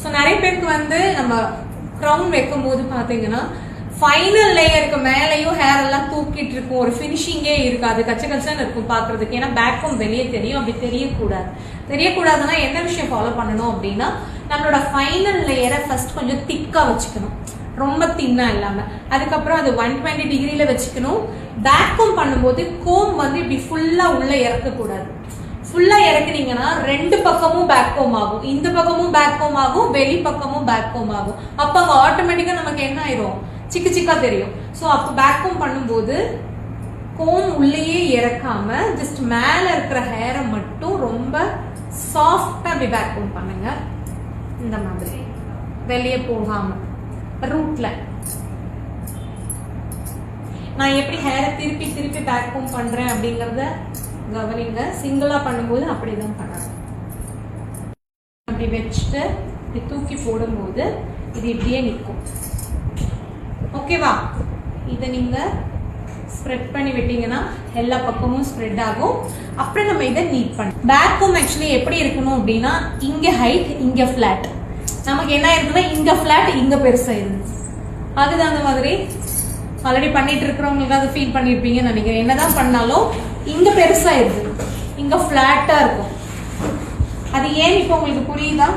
So நிறைய பேருக்கு வந்து நம்ம க்ரௌன் வைக்கும் போது பாத்தீங்கன்னா ஃபைனல் லேயருக்கு மேலேயும் ஹேர் எல்லாம் தூக்கிட்டு இருக்கும், ஒரு ஃபினிஷிங்கே இருக்காது, கச்ச கச்சன்னு இருக்கும் பாக்குறதுக்கு. ஏன்னா பேக்கும் வெளியே தெரியும், அப்படி தெரியக்கூடாதுன்னா என்ன விஷயம் ஃபாலோ பண்ணணும் அப்படின்னா, நம்மளோட ஃபைனல் லேயரை ஃபர்ஸ்ட் கொஞ்சம் திக்கா வச்சுக்கணும், ரொம்ப தின்னா இல்லாம. அதுக்கப்புறம் அது 120 டிகிரில வச்சுக்கணும். பேக்கும் பண்ணும்போது கோம் வந்து இப்படி ஃபுல்லா உள்ள இறக்கக்கூடாது. ஃபுல்லா இறக்குனீங்கன்னா ரெண்டு பக்கமும் பேக் கோம் ஆகும், இந்த பக்கமும் பேக் கோம் ஆகும், வெளி பக்கமும் பேக் கோம் ஆகும். அப்ப அங்க ஆட்டோமேட்டிக்கா நமக்கு என்ன ஆயிரும், சிக்கு சிக்கா தெரியும். ஸோ அப்போ பேக் கோம் பண்ணும்போது கோம் உள்ளேயே இறக்காம ஜஸ்ட் மேல இருக்கிற ஹேரை மட்டும் ரொம்ப சாஃப்டா அப்படி பேக் கோம் பண்ணுங்க. இந்த மாதிரி வெளியே போகாம ரூட்ல. நான் எப்படி ஹேரை திருப்பி திருப்பி பேக் கோம் பண்றேன் அப்படிங்கறத கவனிங்க. சிங்கிளா பண்ணும்போது அப்படிதான் பண்ணணும். அப்படி வச்சுட்டு இப்படி தூக்கி போடும்போது இது இப்படியே நிற்கும். ஓகேவா? இதை நீங்க ஸ்ப்ரெட் பண்ணி விட்டீங்கன்னா எல்லா பக்கமும் ஸ்ப்ரெட் ஆகும். அப்புறம் நம்ம இதை நீட் பண்ண. பேக் கோம் ஆக்சுவலி எப்படி இருக்கணும் அப்படின்னா, இங்க ஹைட் இங்க ஃபிளாட். நமக்கு என்ன இருக்குன்னா இங்க ஃபிளாட் இங்க பெருசா இருக்கு. அதுதான் அந்த மாதிரி ஆல்ரெடி பண்ணிட்டு இருக்கிறவங்களுக்கு அதை ஃபீல் பண்ணிருப்பீங்கன்னு நினைக்கிறேன். என்னதான் பண்ணாலும் இங்க பெருசா இருக்கு, இங்க ஃபிளாட்டா இருக்கும். அது ஏன் இப்போ உங்களுக்கு புரியுதா?